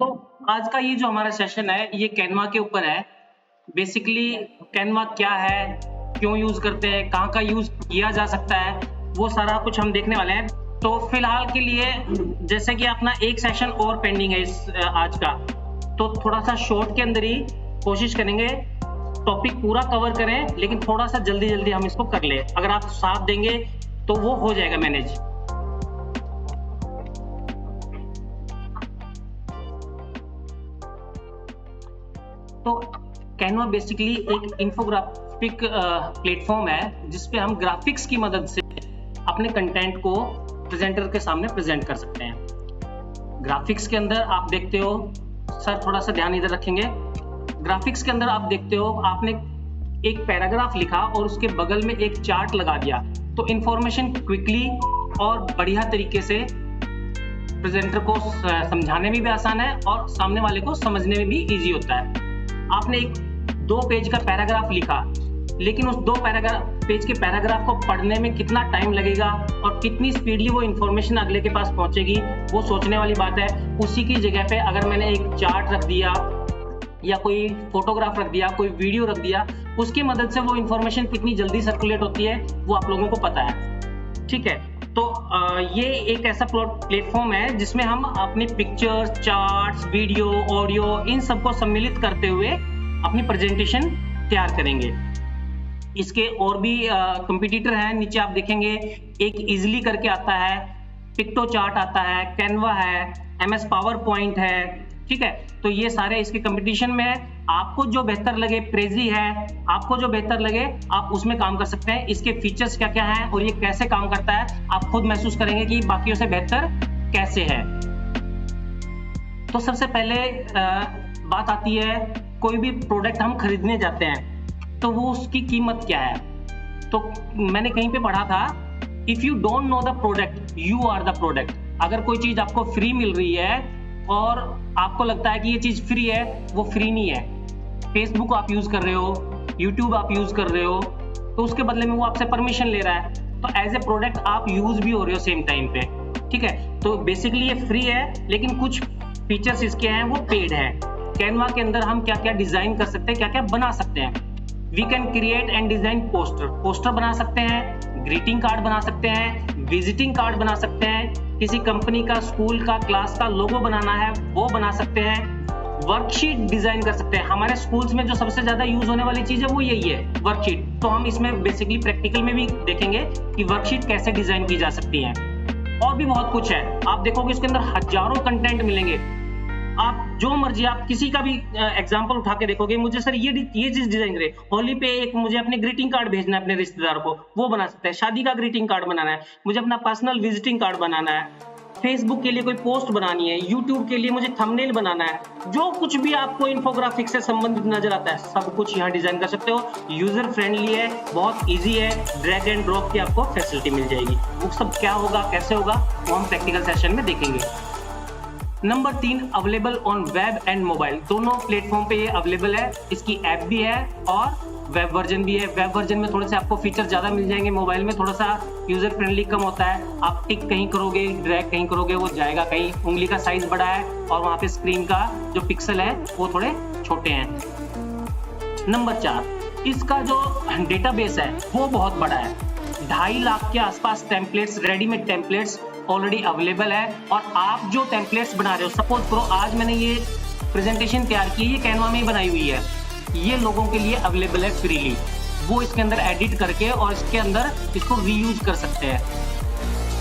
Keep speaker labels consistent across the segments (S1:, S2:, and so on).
S1: तो आज का ये जो हमारा सेशन है ये कैनवा के ऊपर है। बेसिकली कैनवा क्या है, क्यों यूज करते हैं, कहाँ का यूज किया जा सकता है, वो सारा कुछ हम देखने वाले हैं। तो फिलहाल के लिए जैसे कि अपना एक सेशन और पेंडिंग है इस आज का, तो थोड़ा सा शॉर्ट के अंदर ही कोशिश करेंगे टॉपिक पूरा कवर करें, लेकिन थोड़ा सा जल्दी जल्दी हम इसको कर ले। अगर आप साथ देंगे तो वो हो जाएगा मैनेज। तो कैनवा बेसिकली एक इन्फोग्राफिक प्लेटफॉर्म है जिसपे हम ग्राफिक्स की मदद से अपने कंटेंट को प्रेजेंटर के सामने प्रेजेंट कर सकते हैं। ग्राफिक्स के अंदर आप देखते हो, सर थोड़ा सा ध्यान इधर रखेंगे। ग्राफिक्स के अंदर आप देखते हो आपने एक पैराग्राफ लिखा और उसके बगल में एक चार्ट लगा दिया, तो इंफॉर्मेशन क्विकली और बढ़िया तरीके से प्रेजेंटर को समझाने में भी आसान है और सामने वाले को समझने में भी इजी होता है। आपने एक 2 पेज का पैराग्राफ लिखा, लेकिन उस 2 पेज के पैराग्राफ को पढ़ने में कितना टाइम लगेगा और कितनी स्पीडली वो इंफॉर्मेशन अगले के पास पहुंचेगी, वो सोचने वाली बात है। उसी की जगह पे अगर मैंने एक चार्ट रख दिया या कोई फोटोग्राफ रख दिया, कोई वीडियो रख दिया, उसकी मदद से वो इंफॉर्मेशन कितनी जल्दी सर्कुलेट होती है वो आप लोगों को पता है। ठीक है, तो ये एक ऐसा प्लेटफॉर्म है जिसमें हम अपनी pictures, charts, video, audio in सबको सम्मिलित करते हुए अपनी प्रेजेंटेशन तैयार करेंगे। इसके और भी कंपटीटर हैं, नीचे आप देखेंगे एक इजली करके आता है, पिक्टो चार्ट आता है, कैनवा है, MS पावर पॉइंट है। ठीक है, तो ये सारे इसके कंपटीशन में है। आपको जो बेहतर लगे, प्रेजी है, आपको जो बेहतर लगे आप उसमें काम कर सकते हैं। इसके फीचर्स क्या क्या हैं और ये कैसे काम करता है आप खुद महसूस करेंगे कि बाकियों से बेहतर कैसे है। तो सबसे पहले बात आती है, कोई भी प्रोडक्ट हम खरीदने जाते हैं तो वो उसकी कीमत क्या है। तो मैंने कहीं पे पढ़ा था, if you don't know the product you are the product. अगर कोई चीज आपको फ्री मिल रही है और आपको लगता है कि ये चीज फ्री है, वो फ्री नहीं है। फेसबुक आप यूज कर रहे हो, यूट्यूब आप यूज कर रहे हो, तो उसके बदले में वो आपसे परमिशन ले रहा है, तो एज ए प्रोडक्ट आप यूज भी हो रहे हो सेम टाइम पे। ठीक है, तो बेसिकली ये फ्री है, लेकिन कुछ फीचर्स इसके हैं वो पेड है। कैनवा के अंदर हम क्या क्या डिजाइन कर सकते हैं, क्या क्या बना सकते हैं। We can create and design poster बना सकते हैं, ग्रीटिंग कार्ड बना सकते हैं, विजिटिंग कार्ड बना सकते हैं, किसी कंपनी का, स्कूल का, क्लास का लोगो बनाना है वो बना सकते हैं, वर्कशीट डिजाइन कर सकते हैं। हमारे स्कूल्स में जो सबसे ज्यादा यूज होने वाली चीज है वो यही है, वर्कशीट। तो हम इसमें बेसिकली प्रैक्टिकल में भी देखेंगे कि वर्कशीट कैसे डिजाइन की जा सकती है। और भी बहुत कुछ है, आप देखोगे इसके अंदर हजारों कंटेंट मिलेंगे। आप जो मर्जी, आप किसी का भी एग्जांपल उठा के देखोगे, मुझे सर ये चीज डिजाइन करे, होली पे एक मुझे अपने ग्रीटिंग कार्ड भेजना है अपने रिश्तेदार को, वो बना सकते हैं। शादी का ग्रीटिंग कार्ड बनाना है, मुझे अपना पर्सनल विजिटिंग कार्ड बनाना है, फेसबुक के लिए कोई पोस्ट बनानी है, यूट्यूब के लिए मुझे थंबनेल बनाना है, जो कुछ भी आपको इन्फोग्राफिक से संबंधित नजर आता है सब कुछ यहाँ डिजाइन कर सकते हो। यूजर फ्रेंडली है, बहुत इजी है, ड्रैग एंड ड्रॉप की आपको फैसिलिटी मिल जाएगी। वो सब क्या होगा, कैसे होगा, वो हम प्रैक्टिकल सेशन में देखेंगे। Number 3, available on web and mobile, दोनों प्लेटफॉर्म पे ये अवेलेबल है। इसकी ऐप भी है और वेब वर्जन भी है। वेब वर्जन में थोड़े से आपको फीचर ज्यादा मिल जाएंगे, मोबाइल में थोड़ा सा यूजर फ्रेंडली कम होता है। आप टिक कहीं करोगे, ड्रैग कहीं करोगे, वो जाएगा कहीं, उंगली का साइज बड़ा है और वहां पे स्क्रीन का जो पिक्सल है वो थोड़े छोटे हैं। नंबर 4, इसका जो डेटाबेस है वो बहुत बड़ा है। 2.5 लाख के आसपास templates, readymade templates already available है। और आप जो टेम्पलेट्स बना रहे हो, सपोज करो आज मैंने ये प्रेजेंटेशन तैयार की है, ये कैनवा में ही बनाई हुई है, ये लोगों के लिए अवेलेबल है फ्रीली। वो इसके अंदर एडिट करके और इसके अंदर इसको रीयूज कर सकते हैं।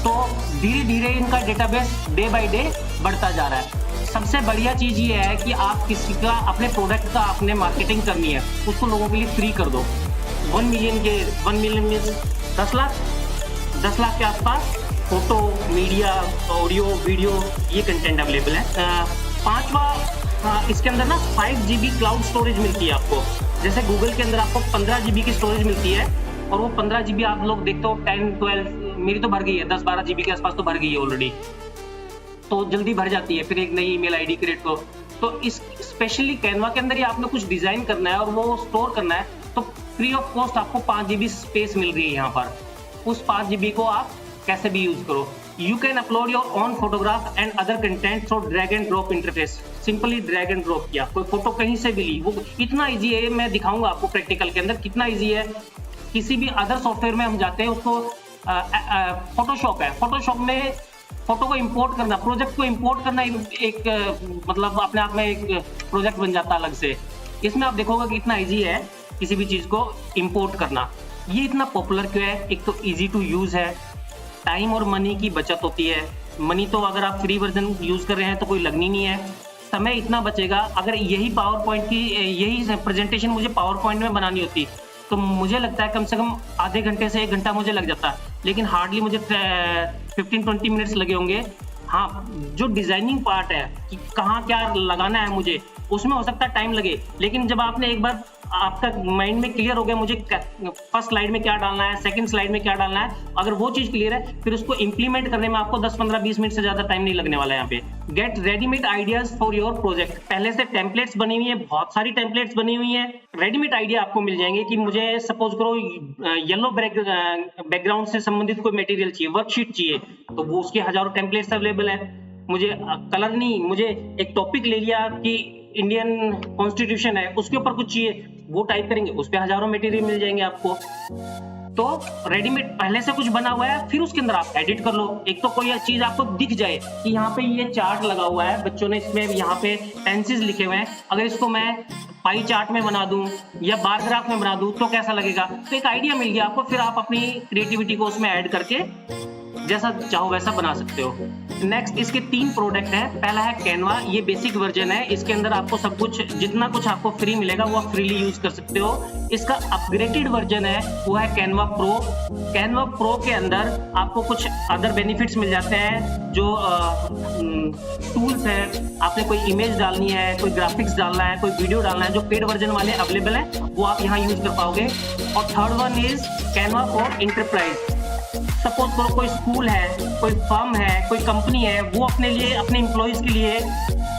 S1: तो धीरे धीरे इनका डेटाबेस डे बाय डे बढ़ता जा रहा है। सबसे बढ़िया चीज ये है कि आप किसी का, अपने प्रोडक्ट का आपने मार्केटिंग करनी है, उसको लोगों के लिए फ्री कर दो। 1 मिलियन में 10 लाख के आसपास फोटो, मीडिया, ऑडियो, वीडियो, ये कंटेंट अवेलेबल है। 5वां, इसके अंदर ना 5 GB क्लाउड स्टोरेज मिलती है आपको। जैसे गूगल के अंदर आपको 15 GB की स्टोरेज मिलती है, और वो 15 GB आप लोग देखते हो 10, 12, मेरी तो भर गई है, 10-12 GB के आसपास तो भर गई है ऑलरेडी। तो जल्दी भर जाती है, फिर एक नई ईमेल आईडी क्रिएट करो। तो इस स्पेशली कैनवा के अंदर ही आपने कुछ डिजाइन करना है और वो स्टोर करना है, तो फ्री ऑफ कॉस्ट आपको 5 GB स्पेस मिल रही है यहाँ पर। उस 5 GB को आप कैसे भी यूज करो। You can upload your own photograph and other content through drag and drop interface. Simply drag and drop किया, कोई फोटो कहीं से भी ली, वो इतना इजी है, मैं दिखाऊंगा आपको प्रैक्टिकल के अंदर कितना इजी है। किसी भी अदर सॉफ्टवेयर में हम जाते हैं, उसको फोटोशॉप है, फोटोशॉप में फोटो को इंपोर्ट करना, प्रोजेक्ट को इंपोर्ट करना एक मतलब अपने आप में एक प्रोजेक्ट बन जाता है अलग से। इसमें आप देखोगे कि इतना इजी है किसी भी चीज को इंपोर्ट करना। ये इतना पॉपुलर क्यों है? एक तो इजी टू यूज है, टाइम और मनी की बचत होती है। मनी तो अगर आप फ्री वर्जन यूज कर रहे हैं तो कोई लगनी नहीं है, समय इतना बचेगा। अगर यही पावर पॉइंट की यही प्रेजेंटेशन मुझे पावर पॉइंट में बनानी होती तो मुझे लगता है कम से कम आधे घंटे से 1 घंटा मुझे लग जाता, लेकिन हार्डली मुझे 15-20 मिनट्स लगे होंगे। हाँ, जो डिजाइनिंग पार्ट है कि कहाँ क्या लगाना है मुझे, उसमें हो सकता है टाइम लगे, लेकिन जब आपने एक बार आपका माइंड में क्लियर हो गया मुझे फर्स्ट स्लाइड में क्या डालना है, सेकंड स्लाइड में क्या डालना है, अगर वो चीज क्लियर है फिर उसको इंप्लीमेंट करने में आपको 10-15-20 मिनट से ज्यादा टाइम नहीं लगने वाला है। यहाँ पे get readymade ideas for your project, पहले से टेम्पलेट्स बनी हुई है, बहुत सारी टेम्पलेट्स बनी हुई है। रेडीमेड आइडिया आपको मिल जाएंगे कि मुझे सपोज करो येलो बैकग्राउंड से संबंधित कोई मटेरियल चाहिए, वर्कशीट चाहिए, तो वो उसके हजारों टेम्पलेट्स अवेलेबल है। मुझे कलर नहीं, मुझे एक टॉपिक ले लिया कि इंडियन कॉन्स्टिट्यूशन है, उसके ऊपर कुछ चाहिए, वो टाइप करेंगे, उस पे हजारों मटेरियल मिल जाएंगे आपको। तो रेडीमेड पहले से कुछ बना हुआ है, फिर उसके अंदर आप एडिट कर लो। एक तो कोई चीज आपको दिख जाए कि यहाँ पे ये चार्ट लगा हुआ है, बच्चों ने इसमें यहाँ पे टेंसेस लिखे हुए हैं, अगर इसको मैं पाई चार्ट में बना दूं या बार ग्राफ में बना दूं तो कैसा लगेगा, तो एक आइडिया मिल गया आपको। फिर आप अपनी क्रिएटिविटी को उसमें ऐड करके जैसा चाहो वैसा बना सकते हो। नेक्स्ट, इसके 3 प्रोडक्ट हैं। पहला है कैनवा, ये बेसिक वर्जन है, इसके अंदर आपको सब कुछ जितना कुछ आपको फ्री मिलेगा वो आप फ्रीली यूज कर सकते हो। इसका अपग्रेडेड वर्जन है वो है कैनवा प्रो। कैनवा प्रो के अंदर आपको कुछ अदर बेनिफिट्स मिल जाते हैं, जो टूल्स है, आपने कोई इमेज डालनी है, कोई ग्राफिक्स डालना है, कोई वीडियो डालना है, जो पेड वर्जन वाले अवेलेबल है वो आप यहाँ यूज कर पाओगे। और third one is Canva for enterprise. Suppose करो कोई स्कूल है, कोई फर्म है, कोई कंपनी है, वो अपने लिए अपने एम्प्लॉइज के लिए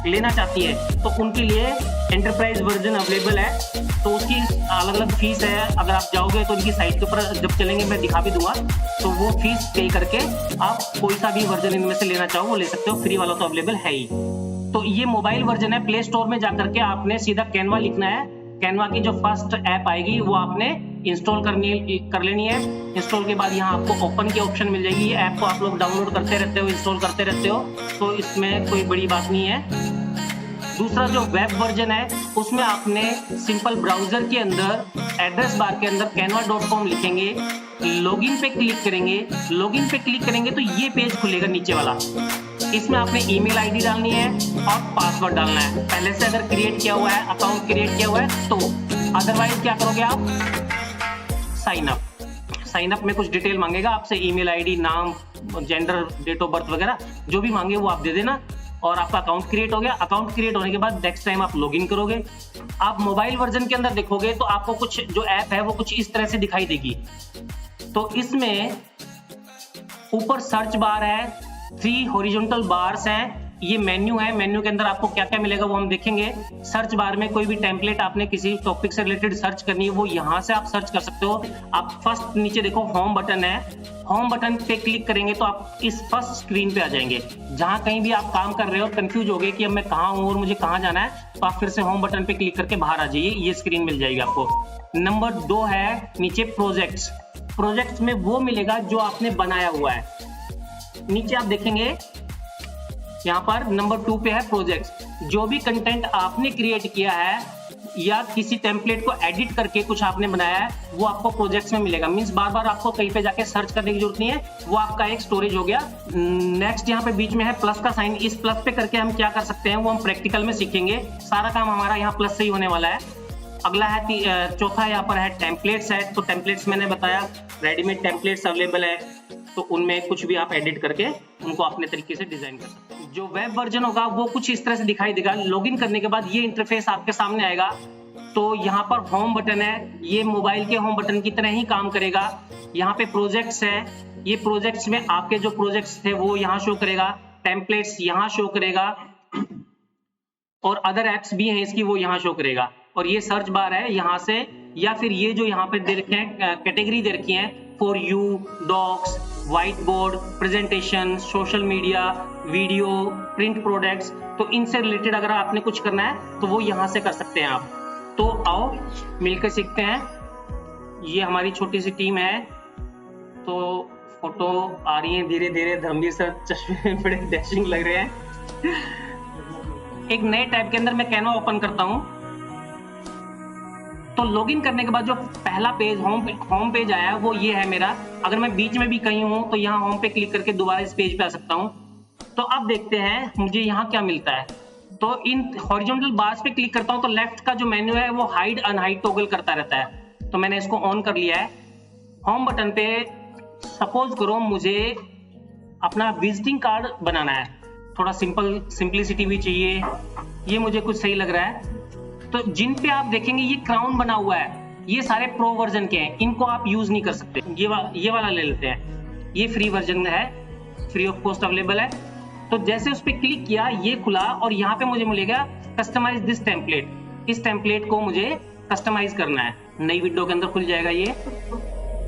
S1: लेना चाहती है, तो उनके लिए एंटरप्राइज वर्जन अवेलेबल है। तो उसकी अलग अलग फीस है, अगर आप जाओगे तो उनकी साइट के ऊपर जब चलेंगे मैं दिखा भी दूंगा, तो वो फीस पे करके आप कोई सा भी वर्जन इनमें से लेना चाहो वो ले सकते हो, फ्री वाला तो अवेलेबल है ही। तो ये मोबाइल वर्जन है, प्ले स्टोर में जाकर के आपने सीधा कैनवा लिखना है, कैनवा की जो फर्स्ट ऐप आएगी वो आपने इंस्टॉल कर लेनी है। इंस्टॉल के बाद यहाँ आपको ओपन की ऑप्शन मिल जाएगी। ये ऐप को आप लोग डाउनलोड करते रहते हो, इंस्टॉल करते रहते हो, तो इसमें कोई बड़ी बात नहीं है। दूसरा जो वेब वर्जन है उसमें आपने सिंपल ब्राउजर के अंदर एड्रेस बार के अंदर canva.com लिखेंगे, लॉगिन पे क्लिक करेंगे, लॉगिन पे क्लिक करेंगे तो ये पेज खुलेगा नीचे वाला। इसमें आपने ईमेल आईडी डालनी है और पासवर्ड डालना है, पहले से अगर क्रिएट किया हुआ है, अकाउंट क्रिएट किया हुआ है तो। अदरवाइज क्या करोगे आप, साइन अप में कुछ डिटेल मांगेगा आपसे, ईमेल आईडी, नाम, जेंडर, डेट ऑफ बर्थ वगैरह जो भी मांगे वो आप दे देना और आपका अकाउंट क्रिएट हो गया। अकाउंट क्रिएट होने के बाद नेक्स्ट टाइम आप लॉगिन करोगे। आप मोबाइल वर्जन के अंदर देखोगे तो आपको कुछ जो ऐप है वो कुछ इस तरह से दिखाई देगी। तो इसमें ऊपर सर्च बार है, 3 हॉरिजॉन्टल बार्स हैं, ये मेन्यू है, मेन्यू के अंदर आपको क्या क्या मिलेगा वो हम देखेंगे। सर्च बार में कोई भी टेम्पलेट आपने किसी टॉपिक से रिलेटेड सर्च करनी है वो यहाँ से आप सर्च कर सकते हो। आप फर्स्ट नीचे देखो होम बटन है, होम बटन पे क्लिक करेंगे तो आप इस फर्स्ट स्क्रीन पे आ जाएंगे। जहां कहीं भी आप काम कर रहे हो कंफ्यूज हो गए कि अब मैं कहाँ हूँ और मुझे कहाँ जाना है, तो आप फिर से होम बटन पे क्लिक करके बाहर आ जाइए, ये स्क्रीन मिल जाएगी आपको। नंबर 2 है नीचे प्रोजेक्ट्स। प्रोजेक्ट्स में वो मिलेगा जो आपने बनाया हुआ है। नीचे आप देखेंगे यहाँ पर नंबर 2 पे है प्रोजेक्ट्स। जो भी कंटेंट आपने क्रिएट किया है या किसी टेम्पलेट को एडिट करके कुछ आपने बनाया है वो आपको प्रोजेक्ट्स में मिलेगा। मींस बार बार आपको कहीं पे जाके सर्च करने की जरूरत नहीं है, वो आपका एक स्टोरेज हो गया। नेक्स्ट यहाँ पे बीच में है प्लस का साइन, इस प्लस पे करके हम क्या कर सकते हैं वो हम प्रैक्टिकल में सीखेंगे। सारा काम हमारा यहाँ प्लस से ही होने वाला है। अगला है चौथा यहाँ पर है टेम्पलेट्स है। तो टेम्पलेट्स मैंने बताया रेडीमेड टेम्पलेट्स अवेलेबल है, तो उनमें कुछ भी आप एडिट करके उनको अपने तरीके से डिजाइन कर सकते हैं। जो वेब वर्जन होगा वो कुछ इस तरह से दिखाई देगा। लॉगिन करने के बाद ये इंटरफेस आपके सामने आएगा। तो यहाँ पर होम बटन है, ये मोबाइल के होम बटन की तरह ही काम करेगा। यहाँ पे प्रोजेक्ट्स है, ये प्रोजेक्ट्स में आपके जो प्रोजेक्ट्स थे वो यहाँ शो करेगा, टेम्पलेट्स यहाँ शो करेगा और अदर एप्स भी हैं इसकी वो यहाँ शो करेगा। और ये सर्च बार है यहाँ से, या फिर ये जो यहाँ पे दे रखे हैं कैटेगरी दे रखी है, for you, docs, white board, presentation, social media, video, print products, तो इनसे रिलेटेड अगर आपने कुछ करना है तो वो यहाँ से कर सकते हैं आप। तो आओ मिलकर सीखते हैं। ये हमारी छोटी सी टीम है। तो फोटो आ रही है धीरे धीरे। धर्मवीर सर चश्मे बड़े डैशिंग लग रहे हैं। एक नए टैब के अंदर मैं कैनवा ओपन करता हूं। तो लॉगिन करने के बाद जो पहला पेज होम पेज आया वो ये है मेरा। अगर मैं बीच में भी कहीं हूं तो यहाँ होम पे क्लिक करके दोबारा इस पेज पे आ सकता हूं। तो अब देखते हैं मुझे यहाँ क्या मिलता है। तो इन हॉरिजॉन्टल बार्स पे क्लिक करता हूं तो लेफ्ट का जो मेन्यू है वो हाइड अनहाइड टॉगल करता रहता है। तो मैंने इसको ऑन कर लिया है। होम बटन पे सपोज करो मुझे अपना विजिटिंग कार्ड बनाना है, थोड़ा सिंपलिसिटी भी चाहिए, ये मुझे कुछ सही लग रहा है। तो जिन पे आप देखेंगे ये क्राउन बना हुआ है, ये सारे प्रो वर्जन के हैं, इनको आप यूज नहीं कर सकते। ये वाला ले लेते हैं, ये फ्री वर्जन है, फ्री ऑफ कॉस्ट अवेलेबल है। तो जैसे उस पर क्लिक किया ये खुला और यहाँ पे मुझे मिलेगा कस्टमाइज दिस टेम्पलेट। इस टेम्पलेट को मुझे कस्टमाइज करना है, नई विंडो के अंदर खुल जाएगा ये।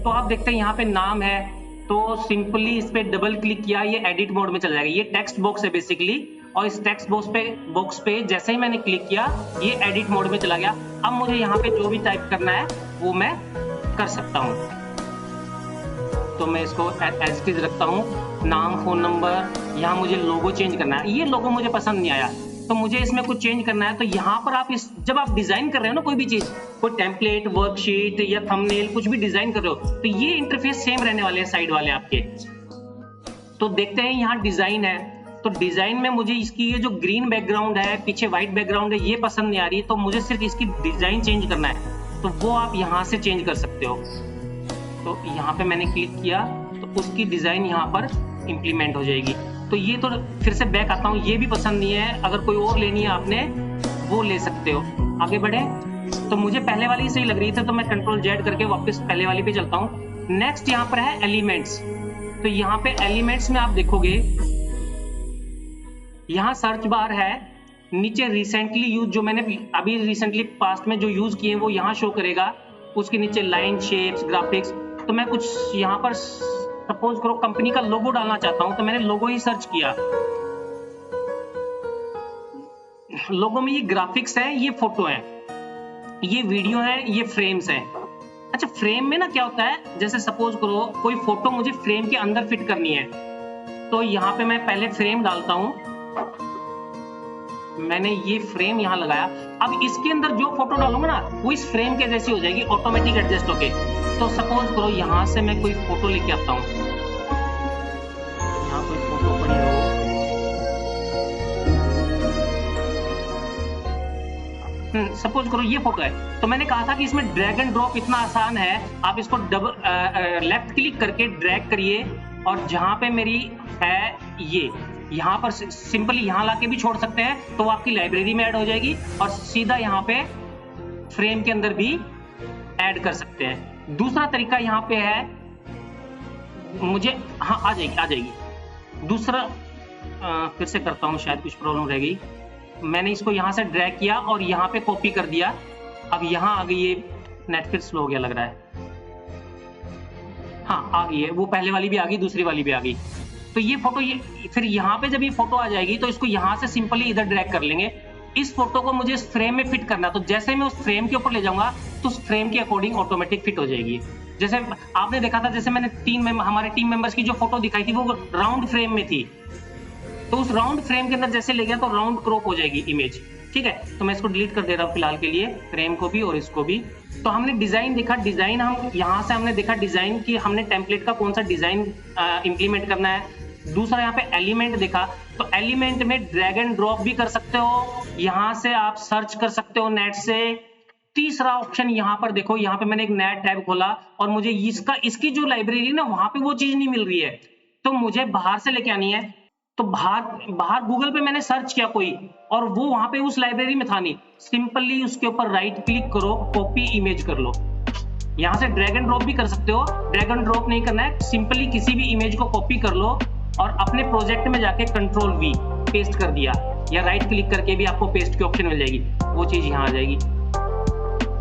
S1: तो आप देखते हैं यहाँ पे नाम है, तो सिंपली इस पे डबल क्लिक किया, ये एडिट मोड में चल जाएगा। ये टेक्स्ट बॉक्स है बेसिकली, और इस टेक्स्ट बॉक्स पे जैसे ही मैंने क्लिक किया ये एडिट मोड में चला गया। अब मुझे यहाँ पे जो भी टाइप करना है वो मैं कर सकता हूँ। तो मैं इसको एज इट इज रखता हूँ, नाम, फोन नंबर। यहाँ मुझे लोगो चेंज करना है, ये लोगो मुझे पसंद नहीं आया तो मुझे इसमें कुछ चेंज करना है। तो यहाँ पर आप जब आप डिजाइन कर रहे हो ना कोई भी चीज, कोई टेम्पलेट, वर्कशीट या थंबनेल, कुछ भी डिजाइन कर रहे हो, तो ये इंटरफेस सेम रहने वाले हैं साइड वाले आपके। तो देखते हैं यहाँ डिजाइन है, तो डिजाइन में मुझे इसकी ये जो ग्रीन बैकग्राउंड है, पीछे व्हाइट बैकग्राउंड है, ये पसंद नहीं आ रही, तो मुझे सिर्फ इसकी डिजाइन चेंज करना है। तो वो आप यहाँ से चेंज कर सकते हो। तो यहाँ पे मैंने क्लिक किया तो उसकी डिजाइन यहाँ पर इंप्लीमेंट हो जाएगी। तो ये तो फिर से बैक आता हूँ, ये भी पसंद नहीं है, अगर कोई और लेनी है आपने वो ले सकते हो। आगे बढ़े, तो मुझे पहले वाली सही लग रही थी तो मैं कंट्रोल जेड करके वापस पहले वाली पे चलता हूँ। नेक्स्ट यहाँ पर है एलिमेंट्स। तो यहाँ पे एलिमेंट्स में आप देखोगे यहाँ सर्च बार है, नीचे रिसेंटली यूज, जो मैंने अभी रिसेंटली पास्ट में जो यूज किए हैं वो यहाँ शो करेगा। उसके नीचे लाइन, शेप्स, ग्राफिक्स। तो मैं कुछ यहाँ पर सपोज करो कंपनी का लोगो डालना चाहता हूं, तो मैंने लोगो ही सर्च किया। लोगो में ये ग्राफिक्स है, ये फोटो है, ये वीडियो है, ये फ्रेम्स हैं। अच्छा, फ्रेम में ना क्या होता है, जैसे सपोज करो कोई फोटो मुझे फ्रेम के अंदर फिट करनी है, तो यहाँ पे मैं पहले फ्रेम डालता हूं। मैंने ये फ्रेम यहाँ लगाया। अब इसके अंदर जो फोटो डालूंगा ना वो इस फ्रेम के जैसी हो जाएगी, ऑटोमेटिक एडजस्ट होके। तो सपोज करो यहाँ से मैं कोई फोटो लेके आता हूँ, यहाँ कोई फोटो पड़ी हो, सपोज करो ये फोटो है, तो मैंने कहा था कि इसमें ड्रैग एंड ड्रॉप इतना आसान है। आप इसको लेफ्ट क्लिक करके ड्रैग करिए और जहां पे मेरी है ये, यहाँ पर सिंपली यहाँ लाके भी छोड़ सकते हैं, तो वो आपकी लाइब्रेरी में ऐड हो जाएगी, और सीधा यहाँ पे फ्रेम के अंदर भी ऐड कर सकते हैं। दूसरा तरीका यहाँ पे है, मुझे हाँ आ जाएगी। दूसरा फिर से करता हूँ, शायद कुछ प्रॉब्लम रह गई। मैंने इसको यहाँ से ड्रैग किया और यहाँ पे कॉपी कर दिया। अब यहाँ आ गई, ये नेट फिर स्लो हो गया लग रहा है। हाँ आ गई है, वो पहले वाली भी आ गई, दूसरी वाली भी आ गई। तो ये फोटो, ये फिर यहाँ पे जब ये फोटो आ जाएगी तो इसको यहाँ से सिंपली इधर ड्रैग कर लेंगे। इस फोटो को मुझे इस फ्रेम में फिट करना, तो जैसे मैं उस फ्रेम के ऊपर ले जाऊंगा तो उस फ्रेम के अकॉर्डिंग ऑटोमेटिक फिट हो जाएगी। जैसे आपने देखा था, जैसे मैंने हमारे टीम मेंबर्स की जो फोटो दिखाई थी वो राउंड फ्रेम में थी, तो उस राउंड फ्रेम के अंदर जैसे ले गया तो राउंड क्रॉप हो जाएगी इमेज। ठीक है, तो मैं इसको डिलीट कर दे रहा हूँ फिलहाल के लिए, फ्रेम को भी और इसको भी। तो हमने डिजाइन देखा, डिजाइन हम यहाँ से हमने देखा डिजाइन की, हमने टेम्पलेट का कौन सा डिजाइन इंप्लीमेंट करना है। दूसरा यहाँ पे एलिमेंट देखा, तो एलिमेंट में ड्रैग एंड ड्रॉप भी कर सकते हो, यहाँ से आप सर्च कर सकते हो नेट से। तीसरा ऑप्शन यहाँ पर देखो, यहाँ पे मैंने एक नया टैब खोला और मुझे इसकी जो लाइब्रेरी ना वहां पे वो चीज नहीं मिल रही है, तो मुझे बाहर से लेके आनी है। तो बाहर गूगल पे मैंने सर्च किया कोई, और वो वहां पे उस लाइब्रेरी में था नहीं। सिंपली उसके ऊपर राइट क्लिक करो, कॉपी इमेज कर लो। यहाँ से ड्रैग एंड ड्रॉप भी कर सकते हो, ड्रैग एंड ड्रॉप नहीं करना है, सिंपली किसी भी इमेज को कॉपी कर लो और अपने प्रोजेक्ट में जाके कंट्रोल वी पेस्ट कर दिया, या राइट क्लिक करके भी आपको पेस्ट की ऑप्शन मिल जाएगी, वो चीज यहाँ आ जाएगी।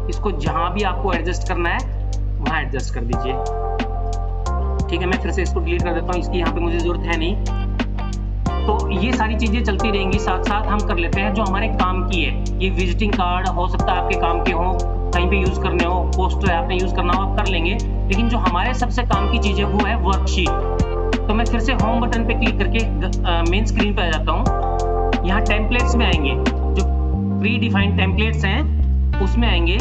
S1: इसको जहां भी आपको एडजस्ट करना है वहां एडजस्ट कर दीजिए। ठीक है, मैं फिर से इसको डिलीट कर देता हूँ, इसकी यहाँ पे मुझे जरूरत है नहीं। तो ये सारी चीजें चलती रहेंगी, साथ साथ हम कर लेते हैं जो हमारे काम की है। ये विजिटिंग कार्ड हो सकता है आपके काम के हो, कहीं पे यूज करने हो, पोस्टर है आपने यूज करना हो, आप कर लेंगे। लेकिन जो हमारे सबसे काम की चीज है वो है वर्कशीट। तो मैं फिर से होम बटन पे क्लिक करके मेन स्क्रीन पे आ जाता हूँ। यहाँ टेम्पलेट्स में आएंगे, जो प्री डिफाइंड टेम्पलेट्स हैं उसमें आएंगे।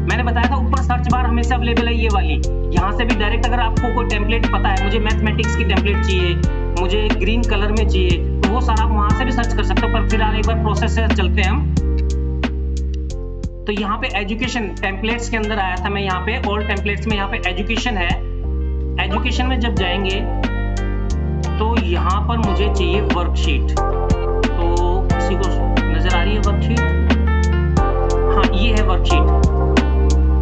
S1: मैंने बताया था ऊपर सर्च बार हमेशा अवेलेबल है ये वाली। यहाँ से भी डायरेक्ट अगर आपको कोई टेम्पलेट पता है, मुझे मैथमेटिक्स की टेम्पलेट चाहिए, मुझे ग्रीन कलर में चाहिए, तो वो सारा आप वहां से भी सर्च कर सकते हो। पर फिलहाल एक बार प्रोसेस से चलते हैं हम। तो यहाँ पे एजुकेशन टेम्पलेट्स के अंदर आया था मैं, यहाँ पे ऑल टेम्पलेट्स में यहाँ पे एजुकेशन है। एजुकेशन में जब जाएंगे तो यहाँ पर मुझे चाहिए वर्कशीट। तो किसी को नजर आ रही है वर्कशीट? हाँ, ये है वर्कशीट।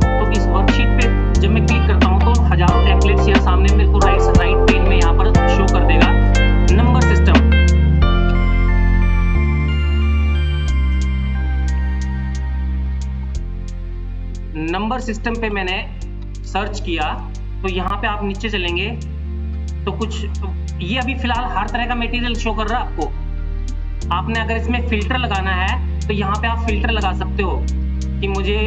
S1: तो इस वर्कशीट पे जब मैं क्लिक करता हूँ तो हजारों टेम्पलेट्स यहाँ सामने मेरे को राइट पेन में यहाँ पर शो कर देगा। नंबर सिस्टम, नंबर सिस्टम पे मैंने सर्च किया तो यहाँ पे आप नीचे चलेंगे तो कुछ ये अभी फिलहाल हर तरह का मटेरियल शो कर रहा है आपको। आपने अगर इसमें फिल्टर लगाना है तो यहाँ पे आप फिल्टर लगा सकते हो कि मुझे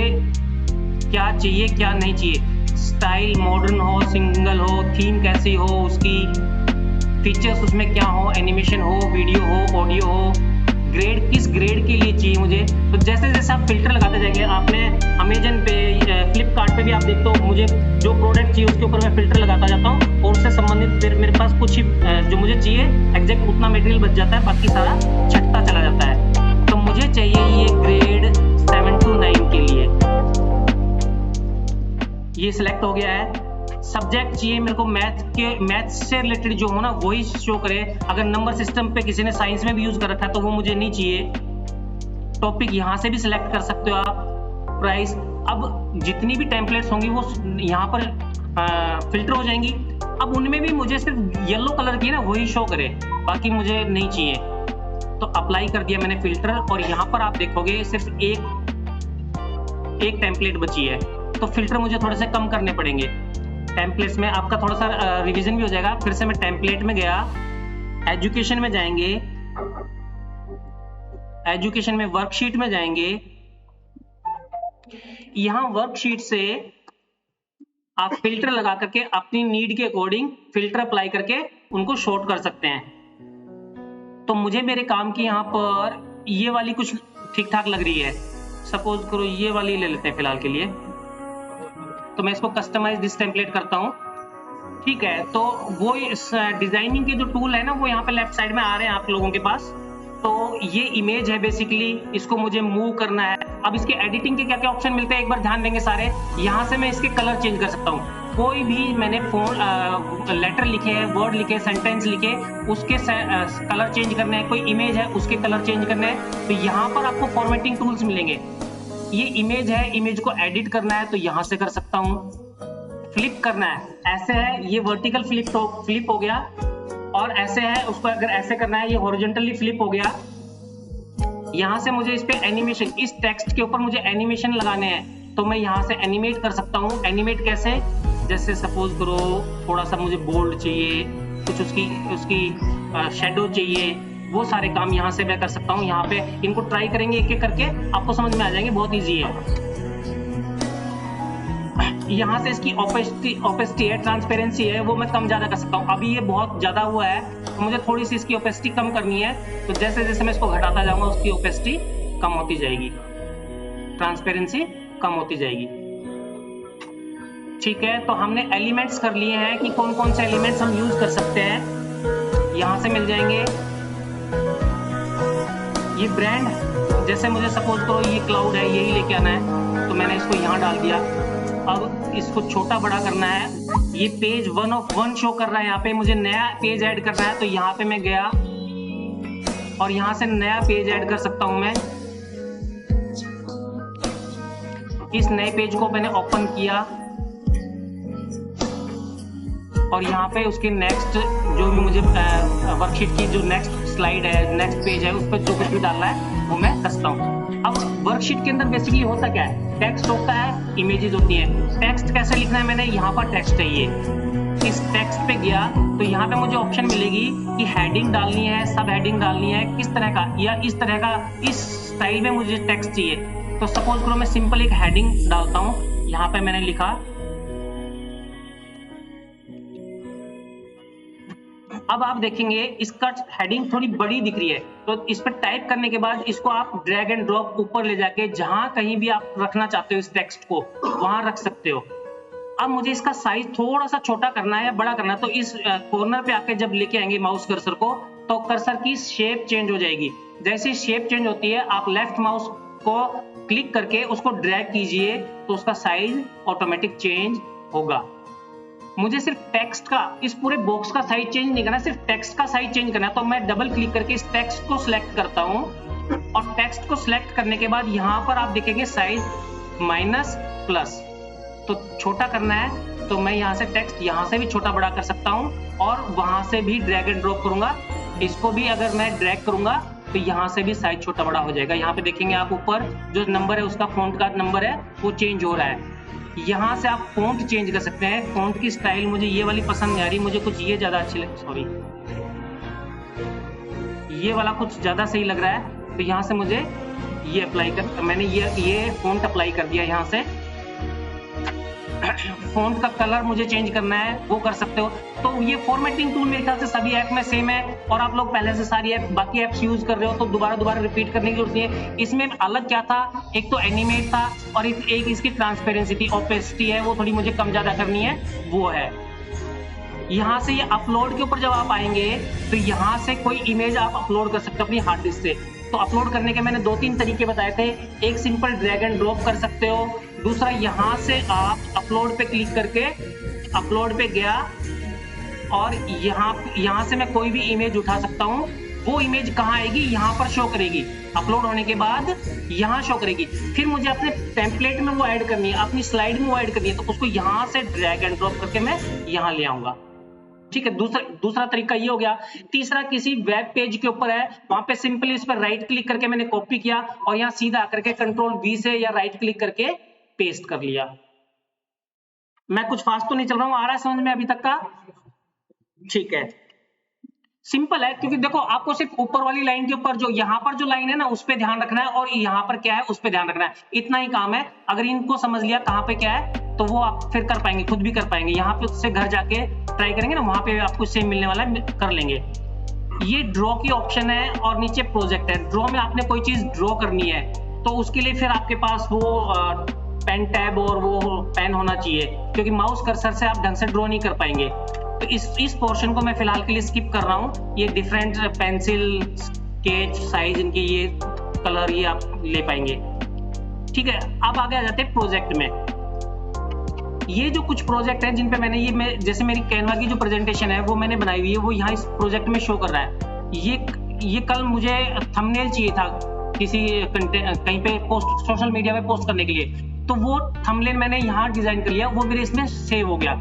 S1: क्या चाहिए क्या नहीं चाहिए। स्टाइल मॉडर्न हो, सिंगल हो, थीम कैसी हो, उसकी फीचर्स उसमें क्या हो, एनिमेशन हो, वीडियो हो, ऑडियो हो, ग्रेड किस ग्रेड के लिए चाहिए मुझे। तो जैसे जैसे आप फिल्टर लगाते जाएंगे, आपने अमेजन पे, फ्लिपकार्ट पे भी आप देखते हो, मुझे जो प्रोडक्ट चाहिए उसके ऊपर मैं फिल्टर लगाता जाता हूँ और उससे संबंधित फिर मेरे पास कुछ ही जो मुझे चाहिए एग्जैक्ट उतना मटेरियल बच जाता है, बाकी सारा छटता चला जाता है। तो मुझे चाहिए ये ग्रेड 7 to 9 के लिए, ये सिलेक्ट हो गया है। सब्जेक्ट चाहिए मेरे को मैथ से रिलेटेड जो हो ना वही शो करे। अगर नंबर सिस्टम पे किसी ने साइंस में भी यूज कर रखा है तो वो मुझे नहीं चाहिए। टॉपिक यहाँ से भी सिलेक्ट कर सकते हो आप। प्राइस, अब जितनी भी टेम्पलेट्स होंगी वो यहाँ पर फिल्टर हो जाएंगी। अब उनमें भी मुझे सिर्फ येलो कलर की ना वही शो करे, बाकी मुझे नहीं चाहिए। तो अप्लाई कर दिया मैंने फिल्टर और यहाँ पर आप देखोगे सिर्फ एक टेम्पलेट बची है। तो फिल्टर मुझे थोड़े से कम करने पड़ेंगे। टेम्पलेट्स में आपका थोड़ा सा रिवीजन भी हो जाएगा। फिर से मैं टेम्पलेट में गया, एजुकेशन में जाएंगे, एजुकेशन में वर्कशीट में जाएंगे। यहां वर्कशीट से आप फिल्टर लगा करके अपनी नीड के अकॉर्डिंग फिल्टर अप्लाई करके उनको शॉर्ट कर सकते हैं। तो मुझे मेरे काम की यहां पर ये वाली कुछ ठीक ठाक लग रही है। सपोज करो ये वाली ले लेते हैं फिलहाल के लिए। तो मैं इसको कस्टमाइज दिस टेम्पलेट करता हूँ, ठीक है। तो वो इस डिजाइनिंग के जो टूल है ना वो यहाँ पे लेफ्ट साइड में आ रहे हैं आप लोगों के पास। तो ये इमेज है बेसिकली, इसको मुझे मूव करना है। अब इसके एडिटिंग के क्या क्या ऑप्शन मिलते हैं एक बार ध्यान देंगे सारे। यहाँ से मैं इसके कलर चेंज कर सकता हूँ। कोई भी मैंने लेटर लिखे हैं, वर्ड लिखे, सेंटेंस लिखे, उसके कलर चेंज करने हैं। कोई इमेज है उसके कलर चेंज करने हैं। तो यहाँ पर आपको फॉर्मेटिंग टूल्स मिलेंगे। ये इमेज है, इमेज को एडिट करना है तो यहाँ से कर सकता हूँ। फ्लिप करना है, ऐसे है ये वर्टिकल फ्लिप हो गया, और ऐसे है उसको अगर ऐसे करना है ये हॉरिजॉन्टली फ्लिप हो गया। यहाँ से मुझे इस पे एनिमेशन, इस टेक्स्ट के ऊपर मुझे एनिमेशन लगाने हैं तो मैं यहाँ से एनिमेट कर सकता हूँ। एनिमेट कैसे, जैसे सपोज करो थोड़ा सा मुझे बोल्ड चाहिए, कुछ उसकी शेडो चाहिए, वो सारे काम यहाँ से मैं कर सकता हूँ। यहाँ पे इनको ट्राई करेंगे एक एक करके, आपको समझ में आ जाएंगे, बहुत इजी है। यहाँ से इसकी ओपेसिटी है, ट्रांसपेरेंसी है, वो मैं कम ज्यादा कर सकता हूँ। अभी ये बहुत ज्यादा हुआ है तो मुझे थोड़ी सी इसकी ओपेसिटी कम करनी है। तो जैसे जैसे मैं इसको घटाता जाऊंगा उसकी ओपेसिटी कम होती जाएगी, ट्रांसपेरेंसी कम होती जाएगी, ठीक है। तो हमने एलिमेंट्स कर लिए हैं कि कौन कौन से एलिमेंट्स हम यूज कर सकते हैं, यहाँ से मिल जाएंगे। ये ब्रांड, जैसे मुझे सपोज करो ये क्लाउड है, यही लेके आना है तो मैंने इसको यहाँ डाल दिया। अब इसको छोटा बड़ा करना है। ये पेज 1 of 1 शो कर रहा है, यहाँ पे मुझे नया पेज ऐड करना है तो यहाँ पे मैं गया और यहाँ से नया पेज ऐड कर सकता हूँ मैं। इस नए पेज को मैंने ओपन किया और यहाँ पे उसके नेक्स्ट जो भी मुझे वर्कशीट की जो नेक्स्ट स्लाइड है, नेक्स्ट पेज है, उस पर जो कुछ भी डालना है वो मैं कसता हूँ। अब वर्कशीट के अंदर बेसिकली होता क्या है, टेक्स्ट होता है, इमेजेस होती हैं। टेक्स्ट कैसे लिखना है, मैंने यहाँ पर टेक्स्ट है, ये इस टेक्स्ट पे गया तो यहाँ पे मुझे ऑप्शन मिलेगी कि हेडिंग डालनी है, सब हेडिंग डालनी है, किस तरह का, या इस तरह का, इस स्टाइल में मुझे टेक्स्ट चाहिए। तो सपोज करो मैं सिंपल एक हेडिंग डालता हूँ। यहाँ पे मैंने लिखा, अब आप देखेंगे इसका हेडिंग थोड़ी बड़ी दिख रही है, तो इस पर टाइप करने के बाद इसको आप ड्रैग एंड ड्रॉप ऊपर ले जाके जहां कहीं भी आप रखना चाहते हो इस टेक्स्ट को, वहां रख सकते हो। अब मुझे इसका साइज थोड़ा सा छोटा करना है या बड़ा करना है, तो इस कॉर्नर पे आके जब लेके आएंगे माउस कर्सर को, तो कर्सर की शेप चेंज हो जाएगी। जैसे शेप चेंज होती है, आप लेफ्ट माउस को क्लिक करके उसको ड्रैग कीजिए तो उसका साइज ऑटोमेटिक चेंज होगा। मुझे सिर्फ टेक्स्ट का, इस पूरे बॉक्स का साइज चेंज नहीं करना, सिर्फ टेक्स्ट का साइज चेंज करना है। तो मैं डबल क्लिक करके इस टेक्स्ट को सिलेक्ट करता हूं, और टेक्स्ट को सिलेक्ट करने के बाद यहां पर आप देखेंगे साइज माइनस प्लस, तो छोटा करना है तो मैं यहां से टेक्स्ट यहां से भी छोटा बड़ा कर सकता हूं, और वहां से भी ड्रैग एंड ड्रॉप करूंगा। इसको भी अगर मैं ड्रैग करूंगा तो यहां से भी साइज छोटा बड़ा हो जाएगा। यहाँ पे देखेंगे आप ऊपर जो नंबर है उसका फॉन्ट का नंबर है वो चेंज हो रहा है। यहाँ से आप फॉन्ट चेंज कर सकते हैं। फॉन्ट की स्टाइल मुझे ये वाली पसंद नहीं आ रही, मुझे कुछ ये ज्यादा अच्छी लग, सॉरी ये वाला कुछ ज्यादा सही लग रहा है। तो यहाँ से मुझे ये अप्लाई कर, मैंने ये फॉन्ट अप्लाई कर दिया। यहाँ से फॉन्ट का कलर मुझे चेंज करना है, वो कर सकते हो। तो ये फॉर्मेटिंग टूल मेरे ख्याल से सभी ऐप में सेम है, और आप लोग पहले से सारी ऐप बाकी ऐप्स यूज कर रहे हो, तो दोबारा रिपीट करने की जरूरत नहीं है। इसमें अलग क्या था, एक तो एनिमेट था, और एक इसकी ट्रांसपेरेंसी थी, ओपेसिटी है, वो थोड़ी मुझे कम ज्यादा करनी है, वो है। यहाँ से ये अपलोड के ऊपर जब आप आएंगे तो यहाँ से कोई इमेज आप अपलोड कर सकते हो अपनी हार्ड डिस्क से। तो अपलोड करने के मैंने 2-3 तरीके बताए थे। एक सिंपल ड्रैग एंड ड्रॉप कर सकते हो, दूसरा यहाँ से आप अपलोड पे क्लिक करके अपलोड पे गया, और यहाँ से मैं कोई भी इमेज उठा सकता हूँ। वो इमेज कहाँ आएगी, यहाँ पर शो करेगी, अपलोड होने के बाद यहाँ शो करेगी। फिर मुझे अपने टेम्पलेट में वो ऐड करनी है, अपनी स्लाइड में वो ऐड करनी है, तो उसको यहाँ से ड्रैग एंड ड्रॉप करके मैं यहाँ ले आऊंगा। ठीक है, दूसरा तरीका ये हो गया। तीसरा, किसी वेब पेज के ऊपर है, वहां पे सिंपली इस पर राइट क्लिक करके मैंने कॉपी किया, और यहाँ सीधा आकर के Ctrl+V से या राइट क्लिक करके पेस्ट कर लिया। मैं कुछ फास्ट तो नहीं चल रहा हूँ, आ रहा है समझ में अभी तक का? ठीक है, सिंपल है, क्योंकि देखो आपको सिर्फ ऊपर वाली लाइन के ऊपर जो यहाँ पर जो लाइन है ना उस पे ध्यान रखना है, और यहाँ पर क्या है उस पे ध्यान रखना है, इतना ही काम है। अगर इनको समझ लिया कहाँ पे क्या है, तो वो आप फिर कर पाएंगे, खुद भी कर पाएंगे। यहाँ पे उससे घर जाके ट्राई करेंगे ना, वहां पे आपको सेम मिलने वाला है, कर लेंगे। ये ड्रॉ की ऑप्शन है, और नीचे प्रोजेक्ट है। ड्रॉ में आपने कोई चीज ड्रॉ करनी है, तो उसके लिए फिर आपके पास वो पेन टैब और वो पेन होना चाहिए, क्योंकि माउस कर्सर से आप ढंग से ड्रॉ नहीं कर पाएंगे। तो इस पोर्शन को मैं फिलहाल के लिए स्किप कर रहा हूँ। ये डिफरेंट पेंसिल, स्केच, साइज, इनके ये कलर ये आप ले पाएंगे। ठीक है, अब आगे आ जाते हैं प्रोजेक्ट में। ये जो कुछ प्रोजेक्ट है जिन पे मैंने जैसे मेरी कैनवा की जो प्रेजेंटेशन है वो मैंने बनाई हुई है, वो यहाँ इस प्रोजेक्ट में शो कर रहा है। ये कल मुझे थंबनेल चाहिए था किसी कहीं पे पोस्ट, सोशल मीडिया पे पोस्ट करने के लिए, तो वो थंबनेल मैंने यहाँ डिजाइन कर लिया, वो मेरे इसमें सेव हो गया।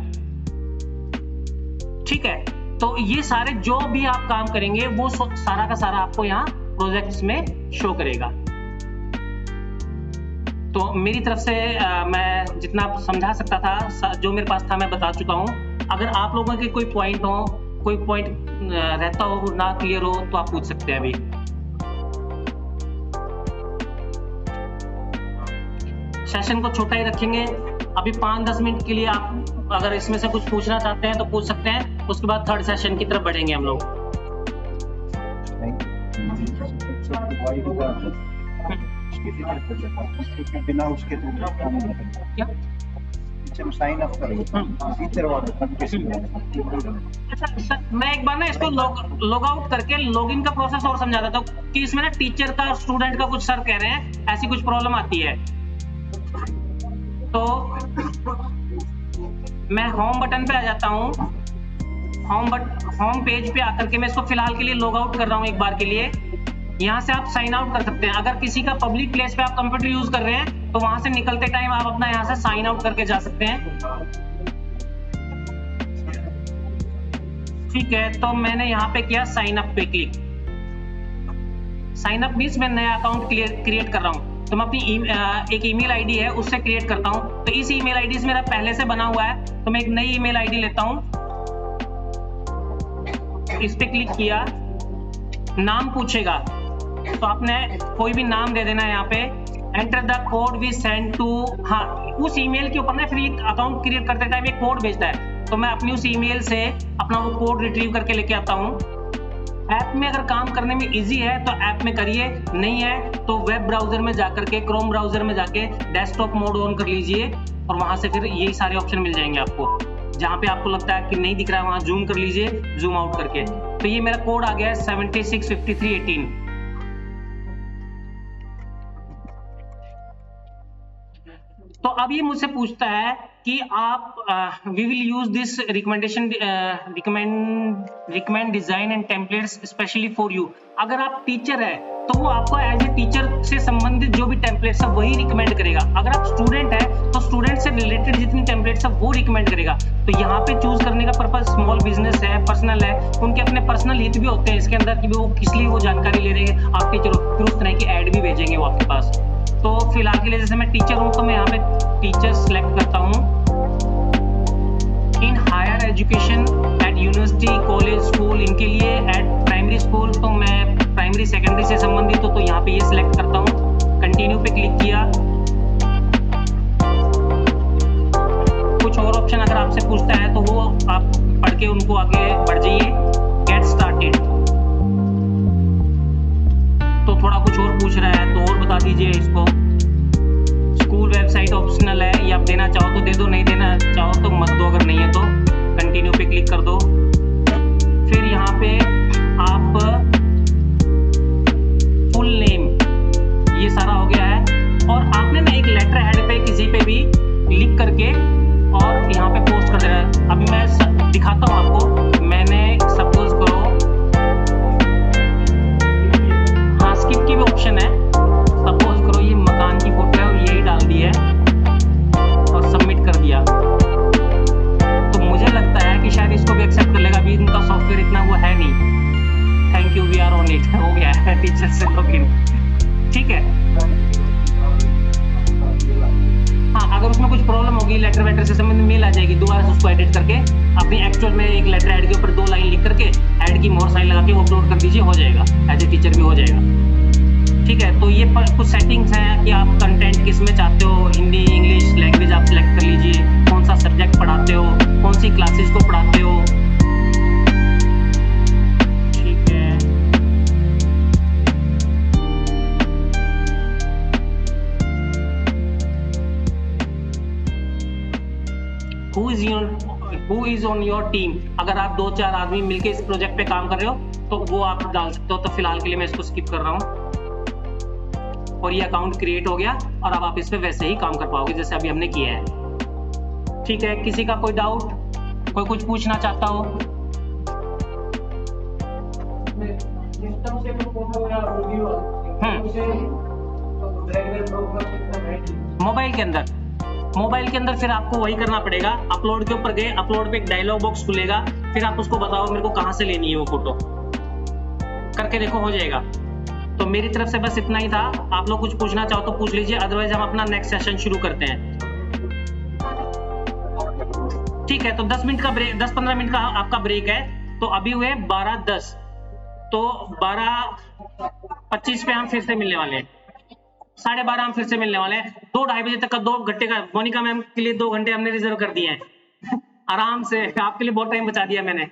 S1: ठीक है, तो ये सारे जो भी आप काम करेंगे वो सारा का सारा आपको यहाँ प्रोजेक्ट्स में शो करेगा। तो मेरी तरफ से मैं जितना समझा सकता था, जो मेरे पास था मैं बता चुका हूँ। अगर आप लोगों के कोई पॉइंट रहता हो, ना क्लियर हो, तो आप पूछ सकते हैं। अभी सेशन को छोटा ही रखेंगे, अभी 5-10 मिनट के लिए। आप अगर इसमें से कुछ पूछना चाहते हैं तो पूछ सकते हैं, उसके बाद थर्ड सेशन की तरफ बढ़ेंगे हम लोग।
S2: बिना उसके क्या साइन अप करेंगे।
S1: अच्छा सर, मैं एक बार ना इसको लॉग आउट करके लॉगिन का प्रोसेस और समझा देता हूँ कि इसमें ना टीचर का स्टूडेंट का कुछ सर कह रहे हैं ऐसी कुछ प्रॉब्लम आती है। तो मैं होम बटन पे आ जाता हूँ। होम पेज पे आकर के मैं इसको फिलहाल के लिए लॉग आउट कर रहा हूँ एक बार के लिए। यहाँ से आप साइन आउट कर सकते हैं। अगर किसी का पब्लिक प्लेस पे आप कंप्यूटर यूज कर रहे हैं तो वहां से निकलते टाइम आप अपना यहाँ से साइन आउट करके जा सकते हैं। ठीक है, तो मैंने यहाँ पे किया साइन अप पे क्लिक। साइन अप मीन्स मैं नया अकाउंट क्रिएट कर रहा हूँ, तो मैं अपनी एक ईमेल आईडी है उससे क्रिएट करता हूँ। तो इस ईमेल आईडी से मेरा पहले से बना हुआ है, तो मैं एक नई ईमेल आईडी लेता हूँ इस पे क्लिक किया, नाम पूछेगा तो आपने कोई भी नाम दे देना है यहाँ पे। Enter the code we send to, हाँ उस ईमेल के ऊपर ना फिर ये अकाउंट क्रिएट करते टाइम एक कोड भेजता है, तो मैं अपनी उस ईमेल से अपना वो कोड रिट्रीव करके लेके आता हूँ। ऐप में अगर काम करने में इजी है तो ऐप में करिए, नहीं है तो वेब ब्राउजर में जाकर के, क्रोम ब्राउजर में जाके डेस्कटॉप मोड ऑन कर लीजिए और वहां से फिर यही सारे ऑप्शन मिल जाएंगे आपको। जहां पे आपको लगता है कि नहीं दिख रहा है वहां जूम कर लीजिए, जूम आउट करके। तो ये मेरा कोड आ गया है 765318। तो अब ये मुझसे पूछता है कि आप we will use this recommend design and templates specially for you. अगर आप टीचर है तो वो आपको एज ए टीचर से संबंधित जो भी टेम्पलेट्स है वही रिकमेंड करेगा। अगर आप स्टूडेंट है तो स्टूडेंट से रिलेटेड जितनी टेम्पलेट्स है वो रिकमेंड करेगा। तो यहाँ पे चूज करने का पर्पस स्मॉल बिजनेस है, पर्सनल है, उनके अपने पर्सनल हित भी होते हैं इसके अंदर कि वो किस लिए वो जानकारी ले रहे हैं आप टीचर हो, फिर उस तरह की एड भी भेजेंगे वो आपके पास। तो फिलहाल के लिए जैसे मैं टीचर हूँ तो मैं यहाँ पे टीचर सेलेक्ट करता हूँ। In higher education at university, college, school, इनके लिए एट प्राइमरी स्कूल तो मैं प्राइमरी सेकेंडरी से संबंधित हो तो यहाँ पे ये सिलेक्ट करता हूँ। कंटिन्यू पे क्लिक किया। कुछ और ऑप्शन अगर आपसे पूछता है तो वो आप पढ़ के उनको आगे बढ़ जाइए। गेट स्टार्टेड, तो थोड़ा कुछ और पूछ रहा है तो और बता दीजिए इसको। स्कूल वेबसाइट ऑप्शनल है, ये आप देना चाहो तो दे दो, नहीं देना चाहो तो मत दो, अगर नहीं है तो कंटिन्यू पे क्लिक कर दो। फिर यहाँ पे आप फुल नेम, ये सारा हो गया है और आपने ना एक लेटर हेड पे किसी पे भी लिख करके और यहाँ पे पोस्ट कर देना है। अभी मैं दिखाता हूँ आपको। मैंने सपोज करो, हाँ स्किप की भी ऑप्शन है, सपोज करो ये मकान की फोटो है और यही डाल दी है और सबमिट कर दिया, तो मुझे लगता है कि शायद इसको भी एक्सेप्ट कर लेगा। अभी इनका सॉफ्टवेयर इतना वो है नहीं। Thank you, we are on it, हो गया है टीचर से लॉगिन, ठीक है। हाँ अगर उसमें कुछ प्रॉब्लम होगी, लेटर वेटर से संबंधित मेल आ जाएगी, दोबारा से उसको एडिट करके अपनी एक्चुअल में एक लेटर ऐड के ऊपर 2 लाइन लिख करके ऐड की मोर साइन लगा के अपलोड कर दीजिए, हो जाएगा, एज ए टीचर भी हो जाएगा, ठीक है। तो ये कुछ सेटिंग्स हैं कि आप कंटेंट किस में चाहते हो, हिंदी, इंग्लिश, लैंग्वेज आप सिलेक्ट कर लीजिए, कौन सा सब्जेक्ट पढ़ाते हो, कौन सी क्लासेस को पढ़ाते हो, ठीक है। Who is on your team? अगर आप 2-4 आदमी मिलके इस प्रोजेक्ट पे काम कर रहे हो तो वो आप डाल सकते हो। तो फिलहाल के लिए मैं इसको स्किप कर रहा हूँ और ये अकाउंट क्रिएट हो गया और अब आप इस पे वैसे ही काम कर पाओगे जैसे अभी हमने किया है, ठीक है। किसी का कोई डाउट, कोई कुछ पूछना चाहता हो? मोबाइल के अंदर फिर आपको वही करना पड़ेगा। अपलोड के ऊपर गए, अपलोड पे एक डायलॉग बॉक्स खुलेगा, फिर आप उसको बताओ मेरे को कहां से लेनी है वो फोटो, करके देखो हो जाएगा। तो मेरी तरफ से बस इतना ही था। आप लोग कुछ पूछना चाहो तो पूछ लीजिए, अदरवाइज हम अपना नेक्स्ट सेशन शुरू करते हैं, ठीक है। तो 10 का ब्रेक, 10-15 मिनट का आपका ब्रेक है। तो अभी हुए 12:10, तो 12:25 पे हम फिर से मिलने वाले हैं, 12:30 हम फिर से मिलने वाले हैं। 2-2:30 बजे तक का 2 घंटे का मोनिका मैम के लिए 2 घंटे हमने रिजर्व कर दिए हैं आराम से, आपके लिए बहुत टाइम बचा दिया मैंने।